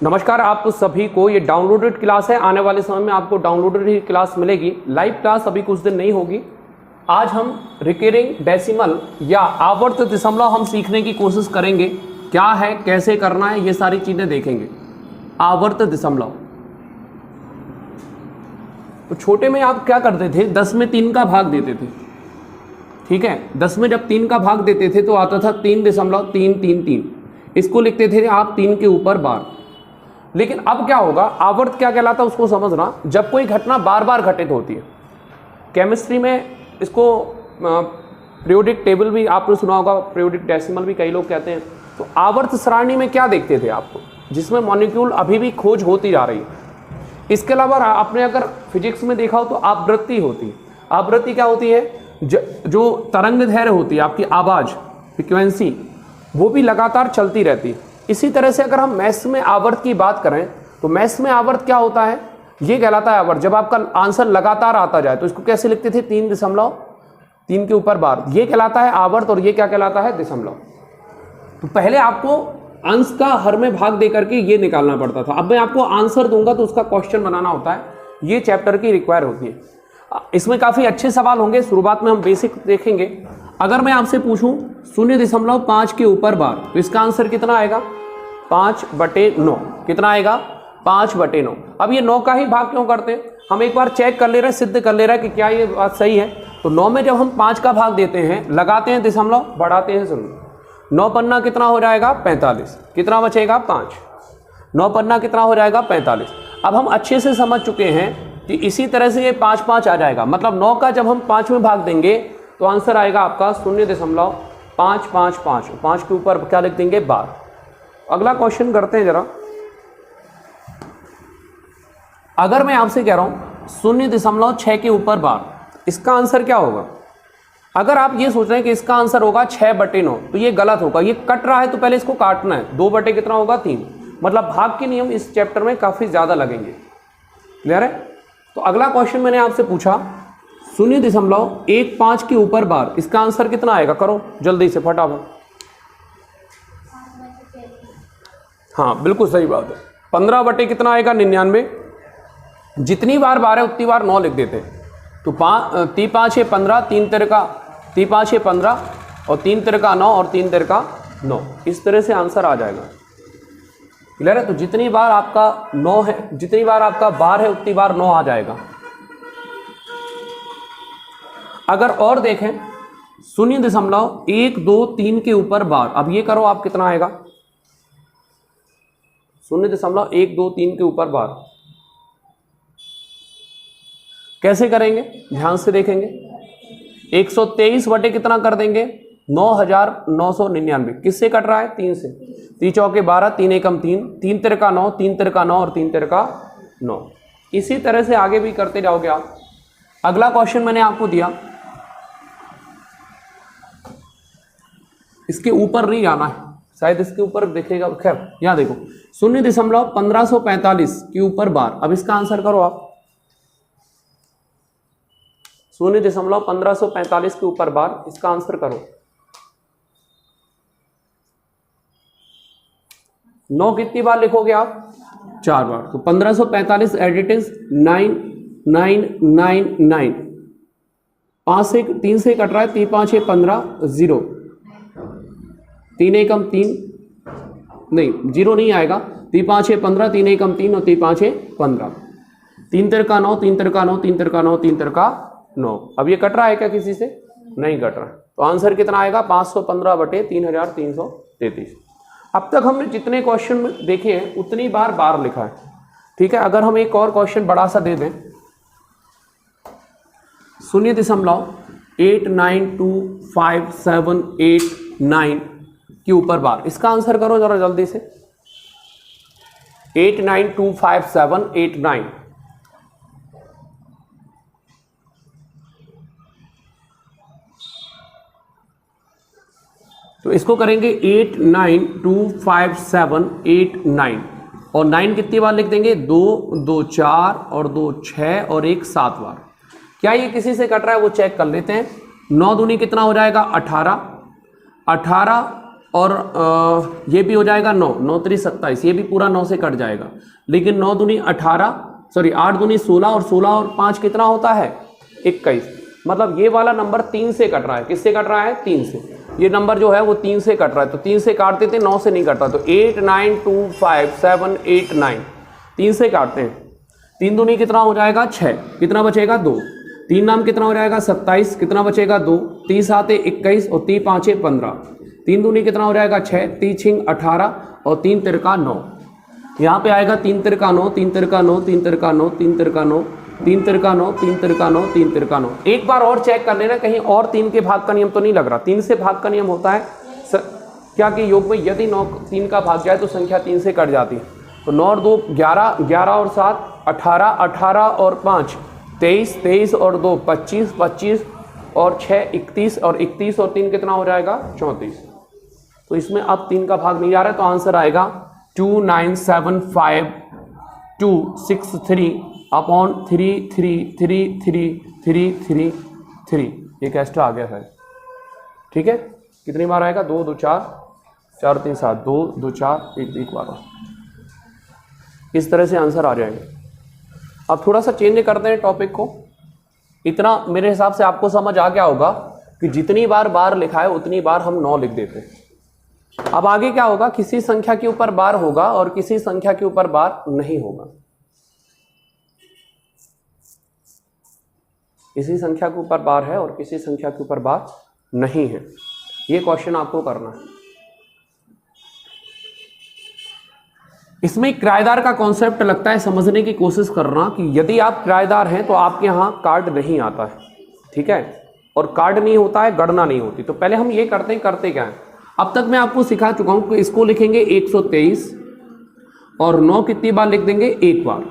नमस्कार आप सभी को। ये डाउनलोडेड क्लास है, आने वाले समय में आपको डाउनलोडेड ही क्लास मिलेगी। लाइव क्लास अभी कुछ दिन नहीं होगी। आज हम रिकरिंग डेसिमल या आवर्त दशमलव हम सीखने की कोशिश करेंगे। क्या है, कैसे करना है, ये सारी चीजें देखेंगे। आवर्त दशमलव तो छोटे में आप क्या करते थे, 10 में 3 का भाग देते थे। ठीक है, 10 में जब 3 का भाग देते थे तो आता था 3.333। इसको लिखते थे आप 3 के ऊपर बार। लेकिन अब क्या होगा, आवर्त क्या कहलाता है उसको समझना। जब कोई घटना बार बार घटित होती है, केमिस्ट्री में इसको पीरियोडिक टेबल भी आपने सुना होगा, पीरियोडिक डेसिमल भी कई लोग कहते हैं। तो आवर्त सारणी में क्या देखते थे आपको, जिसमें मॉलिक्यूल अभी भी खोज होती जा रही है। इसके अलावा आपने अगर फिजिक्स में देखा हो तो आवृत्ति होती है। आवृत्ति क्या होती है, जो तरंग दैर्घ्य होती है, आपकी आवाज फ्रीक्वेंसी, वो भी लगातार चलती रहती है। इसी तरह से अगर हम मैथ्स में आवर्त की बात करें तो मैथ्स में आवर्त क्या होता है, ये कहलाता है आवर्त। जब आपका आंसर लगातार आता जाए तो इसको कैसे लिखते थे, 3.3 के ऊपर बार, ये कहलाता है आवर्त। और ये क्या कहलाता है, दशमलव। तो पहले आपको अंश का हर में भाग दे करके ये निकालना पड़ता था। अब मैं आपको आंसर दूंगा तो उसका क्वेश्चन बनाना होता है। ये चैप्टर की रिक्वायर होती है। इसमें काफी अच्छे सवाल होंगे। शुरुआत में हम बेसिक देखेंगे। अगर मैं आपसे पूछूं 0.5 के ऊपर बार, तो इसका आंसर कितना आएगा, 5/9। कितना आएगा, 5/9। अब ये 9 का ही भाग क्यों करते हैं, हम एक बार चेक कर ले रहे हैं, सिद्ध कर ले रहे हैं कि क्या ये बात सही है। तो 9 में जब हम 5 का भाग देते हैं, लगाते हैं दशमलव, बढ़ाते हैं 0। 9 पन्ना कितना हो जाएगा, 45। कितना बचेगा, 5। 9 पन्ना कितना हो जाएगा, 45। अब हम अच्छे से समझ चुके हैं कि इसी तरह से ये 5 आ जाएगा। मतलब 9 का जब हम 5 में भाग देंगे तो आंसर आएगा आपका 0.555। 5 के ऊपर क्या लिख देंगे, बार। अगला क्वेश्चन करते हैं जरा। अगर मैं आपसे कह रहा हूं 0.6 के ऊपर बार, इसका आंसर क्या होगा। अगर आप ये सोच रहे हैं कि इसका आंसर होगा 6/9, तो ये गलत होगा। ये कट रहा है तो पहले इसको काटना है। 2 बटे कितना होगा, 3। मतलब भाग के नियम इस चैप्टर में काफी ज्यादा लगेंगे। क्लियर है। तो अगला क्वेश्चन मैंने आपसे पूछा 0.15 के ऊपर बार, इसका आंसर कितना आएगा, करो जल्दी से फटाफट। हाँ बिल्कुल सही बात है, 15 बटे कितना आएगा, 99। जितनी बार है उतनी बार 9 लिख देते। तो 3 5 6 15, 3 5 6 15 और 3 3 9 और 3 3 9। इस तरह से आंसर आ जाएगा। क्लियर है। तो जितनी बार आपका 9 है, जितनी बार आपका बार है उतनी बार 9 आ जाएगा। अगर और देखें 0.123 के ऊपर बार, अब ये करो आप, कितना आएगा, 0.123 के ऊपर बार। कैसे करेंगे, ध्यान से देखेंगे। 123 बटे कितना कर देंगे, 9,999। किससे कट रहा है, 3 से। 3 चौके 12, 3 एकम 3, 3 3 9, 3 3 9 और 3 3 9। इसी तरह से आगे भी करते जाओगे आप। अगला क्वेश्चन मैंने आपको दिया, इसके ऊपर नहीं आना है, शायद इसके ऊपर दिखेगा। खैर यहां देखो 0.1545 के ऊपर बार। अब इसका आंसर करो आप। 0.1545 के ऊपर बार, इसका आंसर करो। 9 कितनी बार लिखोगे आप, 4 बार। तो 1545 एडिट इज 9999। 3 से कट रहा है, 3 5 6 15, 0। 3 एकम 3 नहीं, 0 नहीं आएगा। 3 5 6 15, 3 एकम 3 और 3 5 6 15। 3 3 9, 3 3 9, 3 3 9, 3 3 9। अब ये कट रहा है क्या किसी से, नहीं कट रहा है। तो आंसर कितना आएगा, 515 बटे 3333। अब तक हमने जितने क्वेश्चन देखे हैं उतनी बार लिखा है। ठीक है। अगर हम एक और क्वेश्चन बड़ा सा दे दें, 0.892578 के ऊपर बार, इसका आंसर करो जरा जल्दी से। 892578 तो इसको करेंगे 892578 और 9 कितनी बार लिख देंगे, 2 2 4 और 2 6 और 1 7 बार। क्या ये किसी से कट रहा है, वो चेक कर लेते हैं। 9 दूनी कितना हो जाएगा, 18। 18 और ये भी हो जाएगा 9, 9 3 27, ये भी पूरा 9 से कट जाएगा। लेकिन 9 दूनी 18, सॉरी 8 दूनी 16, और 16 और 5 कितना होता है 21। मतलब ये वाला नंबर 3 से कट रहा है। किससे कट रहा है 3 से। ये नंबर जो है वो 3 से कट रहा है, तो 3 से काटते थे, 9 से नहीं कटता। तो 8 9 2 5 7 8 9, 3 से काटते हैं। 3 दूनी कितना हो जाएगा 6, कितना बचेगा 2। 3 नाम कितना हो जाएगा 27, कितना बचेगा 2। 30 7 21 और 30 5 15। 3 दूनी कितना हो जाएगा 6, 3 6 18 और 3 तिरका 9। यहाँ पे आएगा 3 तिरका 9, 3 तिरका 9, 3 तिरका 9, 3 तिरका 9, 3 तिरका 9, 3 तिरका 9, 3 तिरका 9। एक बार और चेक कर लेना कहीं और 3 के भाग का नियम तो नहीं लग रहा। 3 से भाग का नियम होता है क्या कि योग में यदि 9 3 का भाग जाए तो संख्या 3 से कट जाती है। तो 9 और 2 11, 11 और 7 18, 18 और 5 23, 23 और 2 25, 25 और 6 31 और 31 और 3 कितना हो जाएगा 34। तो इसमें अब 3 का भाग नहीं जा रहा है, तो आंसर आएगा 2975263 अपॉन 3333333। एक एक्स्ट्रा आ गया है, ठीक है। कितनी बार आएगा 2 2 4 4 3 7, 2 2 4 1 1 बार। इस तरह से आंसर आ जाएंगे। अब थोड़ा सा चेंज करते हैं टॉपिक को। इतना मेरे हिसाब से आपको समझ आ गया होगा कि जितनी बार बार लिखा है उतनी बार हम 9 लिख देते हैं। अब आगे क्या होगा, किसी संख्या के ऊपर बार होगा और किसी संख्या के ऊपर बार नहीं होगा। किसी संख्या के ऊपर बार है और किसी संख्या के ऊपर बार नहीं है। ये क्वेश्चन आपको करना है। इसमें किराएदार का कॉन्सेप्ट लगता है, समझने की कोशिश करना कि यदि आप किराएदार हैं तो आपके यहाँ कार्ड नहीं आता है, ठीक है। और कार्ड नहीं होता है, गणना नहीं होती। तो पहले हम ये करते क्या है, अब तक मैं आपको सिखा चुका हूं कि इसको लिखेंगे 123 और 9 कितनी बार लिख देंगे, एक बार।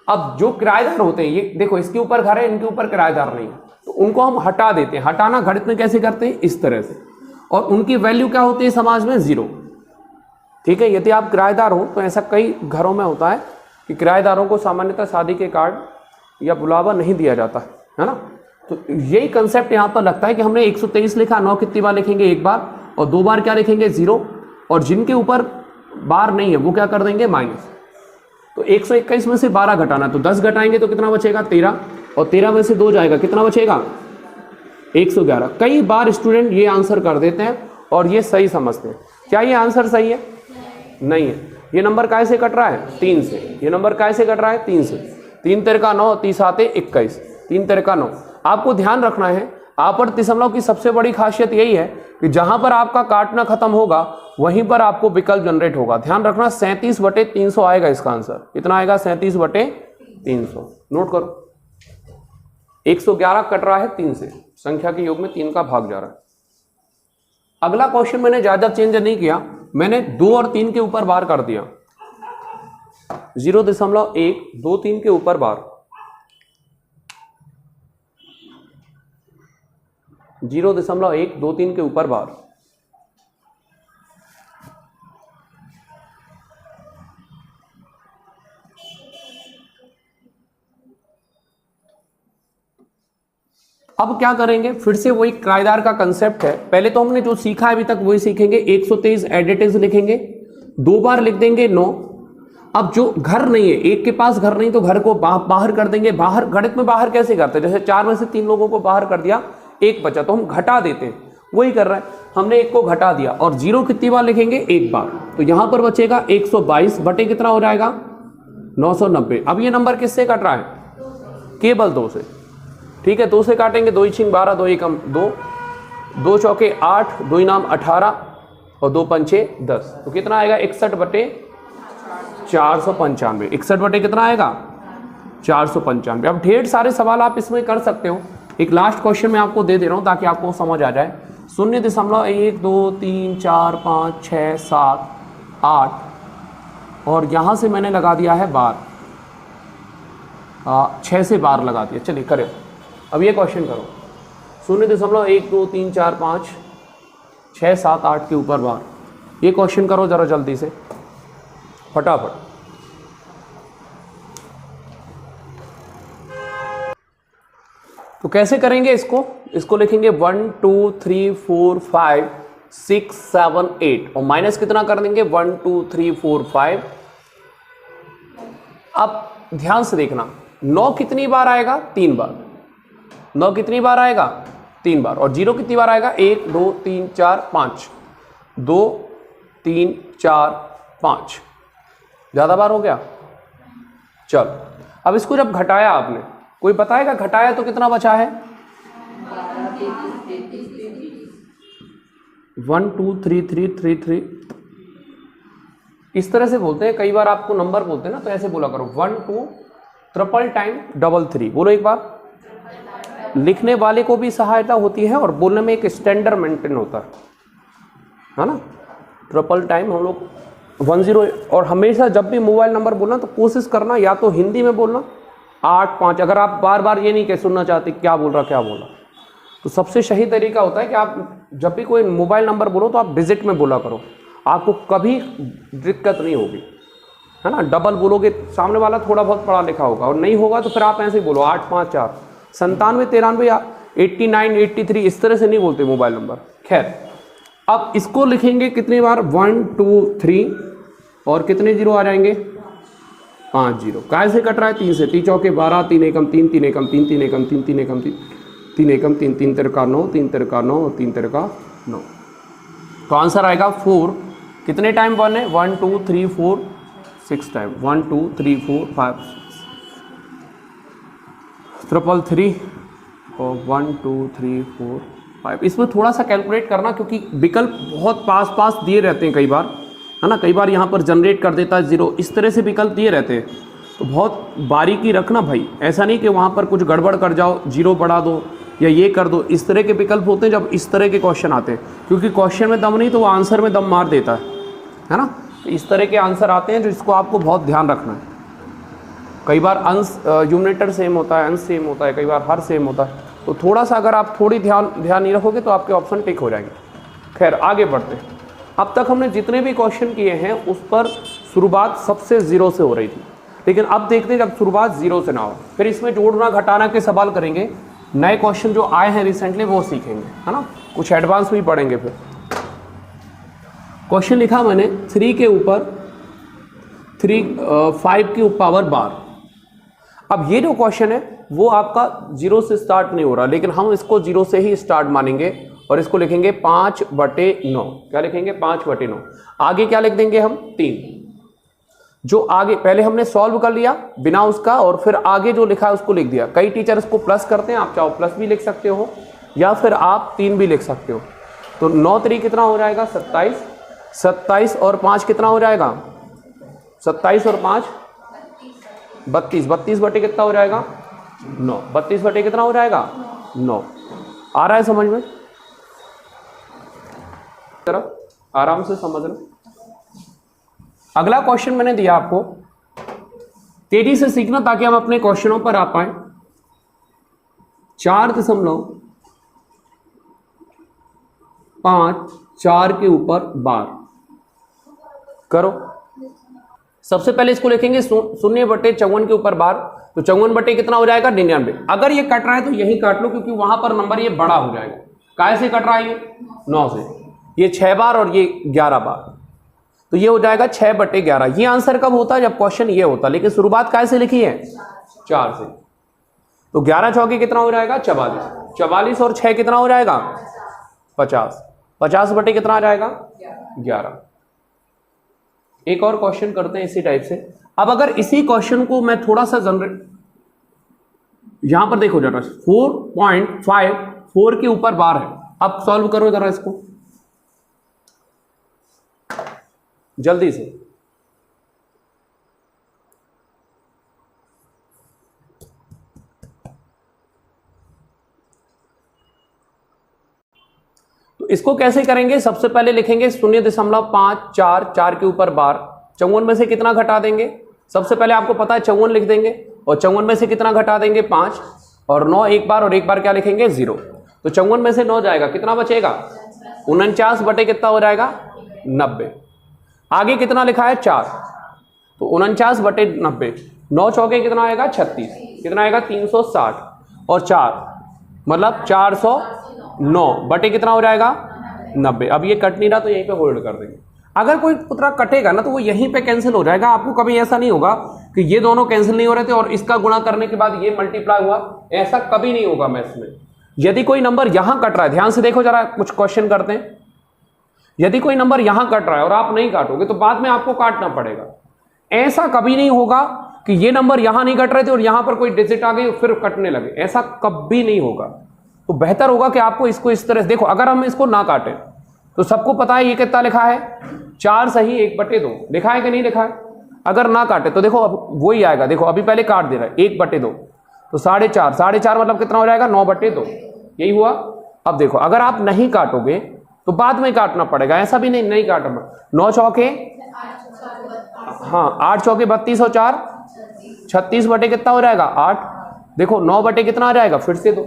अब जो किराएदार होते हैं, ये देखो इसके ऊपर घर है, इनके ऊपर किराएदार नहीं है, तो उनको हम हटा देते हैं। हटाना गणित में कैसे करते हैं, इस तरह से। और उनकी वैल्यू क्या होती है समाज में, 0, ठीक है। यदि आप किराएदार हो तो ऐसा कई घरों में होता है कि किराएदारों को सामान्यतः शादी के कार्ड या बुलावा नहीं दिया जाता है ना। तो यही कंसेप्ट यहाँ पर लगता है कि हमने 123 लिखा, 9 कितनी बार लिखेंगे, एक बार, और 2 बार क्या लिखेंगे 0, और जिनके ऊपर बार नहीं है वो क्या कर देंगे माइनस। तो 121 में से 12 घटाना, तो 10 घटाएंगे तो कितना बचेगा 13, और 13 में से 2 जाएगा, कितना बचेगा 111। कई बार स्टूडेंट ये आंसर कर देते हैं और ये सही समझते हैं। क्या ये आंसर सही है, नहीं है। ये नंबर काय से कट रहा है, 3 से। ये नंबर काय से कट रहा है, 3 से। 3 तिरका 9, 30 7 21, 3 तिरका 9। आपको ध्यान रखना है, आपत्ति दशमलव की सबसे बड़ी खासियत यही है कि जहां पर आपका काटना खत्म होगा वहीं पर आपको विकल्प जनरेट होगा। ध्यान रखना 37/300 आएगा इसका आंसर। कितना आएगा 37/300। नोट करो, 111 कट रहा है 3 से, संख्या के योग में 3 का भाग जा रहा है। अगला क्वेश्चन मैंने ज्यादा चेंज नहीं किया, मैंने 2 और 3 के ऊपर बार कर दिया। 0.1 2 3 के ऊपर बार, 0.1 2 3 के ऊपर बार। अब क्या करेंगे, फिर से वही किराएदार का कंसेप्ट है। पहले तो हमने जो सीखा है अभी तक वही सीखेंगे। 123 एडिटिव्स लिखेंगे, 2 बार लिख देंगे 9। अब जो घर नहीं है, एक के पास घर नहीं तो घर को बाहर कर देंगे। बाहर गणित में बाहर कैसे करते हैं, जैसे 4 में से 3 लोगों को बाहर कर दिया, 1 बचा तो हम घटा देते हैं, वही कर रहे हैं। हमने 1 को घटा दिया और 0 कितनी बार लिखेंगे, 1 बार। तो यहां पर बचेगा 122 बटे कितना हो जाएगा 990। अब ये नंबर किससे कट रहा है, केवल 2 से, ठीक है। 2 से काटेंगे, 2 6 12, 2 1 2, 2 चौके 8, 2 इनाम 18 और 2 पंचे 10। तो कितना आएगा 61/495। 61 बटे कितना आएगा 495। अब ढेर सारे सवाल आप इसमें कर सकते हो। एक लास्ट क्वेश्चन मैं आपको दे रहा हूं ताकि आपको समझ आ जाए। 0.1 2 3 4 5 6 7 8 और यहां से मैंने लगा दिया है बार, 6 से बार लगा दिया। चलिए करें, अब ये क्वेश्चन करो। 0.1 2 3 4 5 6 7 8 के ऊपर बार। ये क्वेश्चन करो जरा जल्दी से, फटाफट। तो कैसे करेंगे इसको, इसको लिखेंगे 1 2 3 4 5 6 7 8 और माइनस कितना कर देंगे 1 2 3 4 5। अब ध्यान से देखना 9 कितनी बार आएगा 3 बार। 9 कितनी बार आएगा 3 बार। और 0 कितनी बार आएगा 1 2 3 4 5 2 3 4 5। ज्यादा बार हो गया। चल अब इसको जब घटाया आपने, कोई बताएगा घटाया तो कितना बचा है 1 2 3 3 3 3। इस तरह से बोलते हैं, कई बार आपको नंबर बोलते हैं ना तो ऐसे बोला करो 1 2 ट्रिपल टाइम डबल 3। बोलो एक बार। लिखने वाले को भी सहायता होती है और बोलने में एक स्टैंडर्ड मेंटेन होता है ना। ट्रिपल टाइम हम लोग 10। और हमेशा जब भी मोबाइल नंबर बोलना तो कोशिश करना या तो हिंदी में बोलना 8 5। अगर आप बार बार ये नहीं कह सुनना चाहते क्या बोल रहा तो सबसे सही तरीका होता है कि आप जब भी कोई मोबाइल नंबर बोलो तो आप डिजिट में बोला करो, आपको कभी दिक्कत नहीं होगी, है ना। डबल बोलोगे सामने वाला थोड़ा बहुत पढ़ा लिखा होगा और नहीं होगा तो फिर आप ऐसे ही बोलो 8 5 4 97 93 89 83। इस तरह से नहीं बोलते मोबाइल नंबर। खैर अब इसको लिखेंगे कितनी बार 1 2 3 और कितने जीरो आ जाएंगे 5 जीरो। काय से कट रहा है 3 से। 3 चौके 12 3 एकम 3 3 एकम 3 3 एकम 3 3 एकम 3 3 एकम 3 3 तिरका 9 3 तिरका 9 और 3 तिरका 9। तो आंसर आएगा 4। कितने टाइम 1 है 1 2 3 4 6 टाइम 1 2 3 4 5 ट्रिपल 3 और 1 2 3 4 5। इसमें थोड़ा सा कैलकुलेट करना क्योंकि विकल्प बहुत पास पास दिए रहते हैं कई बार, है ना। कई बार यहाँ पर जनरेट कर देता है 0। इस तरह से विकल्प दिए रहते हैं तो बहुत बारीकी रखना भाई। ऐसा नहीं कि वहाँ पर कुछ गड़बड़ कर जाओ 0 बढ़ा दो या ये कर दो। इस तरह के विकल्प होते हैं जब इस तरह के क्वेश्चन आते हैं, क्योंकि क्वेश्चन में दम नहीं तो वो आंसर में दम मार देता है ना। तो इस तरह के आंसर आते हैं जिसको आपको बहुत ध्यान रखना है। कई बार अंश यूनिटर सेम होता है, अंश सेम होता है, कई बार हर सेम होता है। तो थोड़ा सा अगर आप थोड़ी ध्यान नहीं रखोगे तो आपके ऑप्शन टिक हो जाएंगे। खैर आगे बढ़ते हैं। अब तक हमने जितने भी क्वेश्चन किए हैं उस पर शुरुआत सबसे 0 से हो रही थी, लेकिन अब देखते हैं जब शुरुआत 0 से ना हो फिर इसमें जोड़ना घटाना के सवाल करेंगे। नए क्वेश्चन जो आए हैं रिसेंटली वो सीखेंगे, है ना। कुछ एडवांस भी पढ़ेंगे। फिर क्वेश्चन लिखा मैंने 3 के ऊपर 5 की पावर बार। अब ये जो क्वेश्चन है वो आपका 0 से स्टार्ट नहीं हो रहा, लेकिन हम इसको 0 से ही स्टार्ट मानेंगे और इसको लिखेंगे 5/9। क्या लिखेंगे 5/9। आगे क्या लिख देंगे हम 3। जो आगे पहले हमने सॉल्व कर लिया बिना उसका और फिर आगे जो लिखा है उसको लिख दिया। कई टीचर इसको प्लस करते हैं, आप चाहो प्लस भी लिख सकते हो या फिर आप 3 भी लिख सकते हो। तो 9 3 कितना हो जाएगा 27। 27 और 5 कितना हो जाएगा 27 और 5 32। 32 बटे कितना हो जाएगा 9। 32 बटे कितना हो जाएगा 9। आ रहा है समझ में? तरफ आराम से समझना। अगला क्वेश्चन मैंने दिया आपको, तेजी से सीखना ताकि हम अपने क्वेश्चनों पर आ पाए। 4.54 के ऊपर बार करो। सबसे पहले इसको लिखेंगे 0/54 के ऊपर बार। तो 54 बटे कितना हो जाएगा 99। अगर ये कट रहा है तो यही काट लो क्योंकि वहां पर नंबर ये बड़ा हो जाएगा। काय से कट रहा है ये 9 से। ये 6 बार और ये 11 बार, तो ये हो जाएगा 6/11। ये आंसर कब होता है जब क्वेश्चन ये होता, लेकिन शुरुआत काय से लिखी है 4 से। तो 11 चौके कितना हो जाएगा 44। 44 और 6 कितना हो जाएगा 50। 50 बटे कितना आ जाएगा 11। एक और क्वेश्चन करते हैं इसी टाइप से। अब अगर इसी क्वेश्चन को मैं थोड़ा सा जनरेट, यहां पर देखो जरा 4.54 के ऊपर बार है। अब सॉल्व करो जरा इसको जल्दी से। तो इसको कैसे करेंगे, सबसे पहले लिखेंगे 0.544 के ऊपर बार। 54 में से कितना घटा देंगे, सबसे पहले आपको पता है 54 लिख देंगे और 54 में से कितना घटा देंगे 5 और 9 एक बार और एक बार क्या लिखेंगे 0। तो 54 में से 9 जाएगा, कितना बचेगा 49 बटे कितना हो जाएगा 90। आगे कितना लिखा है 4, तो 49 बटे 90। 9 चौके कितना आएगा 36, कितना आएगा 360 और 4 मतलब 409 बटे कितना हो जाएगा 90। अब ये कट नहीं रहा तो यहीं पे होल्ड कर देंगे। अगर कोई पुत्रा कटेगा ना तो वो यहीं पे कैंसिल हो जाएगा। आपको कभी ऐसा नहीं होगा कि ये दोनों कैंसिल नहीं हो रहे थे और इसका गुणा करने के बाद ये मल्टीप्लाई हुआ, ऐसा कभी नहीं होगा मैथ्स में। यदि कोई नंबर यहां कट रहा है, ध्यान से देखो जरा, कुछ क्वेश्चन करते हैं। यदि कोई नंबर यहां कट रहा है और आप नहीं काटोगे तो बाद में आपको काटना पड़ेगा। ऐसा कभी नहीं होगा कि ये नंबर यहां नहीं कट रहे थे और यहां पर कोई डिजिट आ गई फिर कटने लगे, ऐसा कभी नहीं होगा। तो बेहतर होगा कि आपको इसको इस तरह से देखो। अगर हम इसको ना काटें तो सबको पता है ये कितना लिखा है, 4 सही 1/2 लिखा है कि नहीं लिखा है। अगर ना काटे तो देखो अब वही आएगा। देखो अभी पहले काट दे रहा है 1/2 तो 4.5, 4.5 मतलब कितना हो जाएगा 9/2, यही हुआ। अब देखो अगर आप नहीं काटोगे तो बाद में काटना पड़ेगा, ऐसा भी नहीं काटना। 9 चौके, हाँ 8 चौके 32 और 4 36 बटे कितना हो जाएगा 8। देखो 9 बटे कितना आ जाएगा फिर से 2।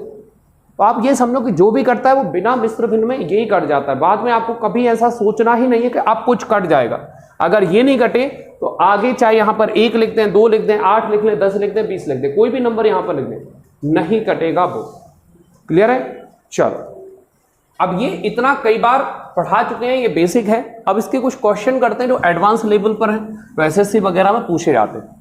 तो आप ये समझो कि जो भी करता है वो बिना मिश्र भिन्न में यही कट जाता है। बाद में आपको कभी ऐसा सोचना ही नहीं है कि आप कुछ कट जाएगा। अगर ये नहीं कटे तो आगे चाहे यहां पर 1 लिख दें, 2 लिख दें, 8 लिख लें, 10 लिख दें, 20 लिख दें, कोई भी नंबर यहां पर लिख दें, नहीं कटेगा वो। क्लियर है? चलो अब ये इतना कई बार पढ़ा चुके हैं, ये बेसिक है। अब इसके कुछ क्वेश्चन करते हैं जो एडवांस लेवल पर हैं, तो एसएससी वगैरह में पूछे जाते हैं।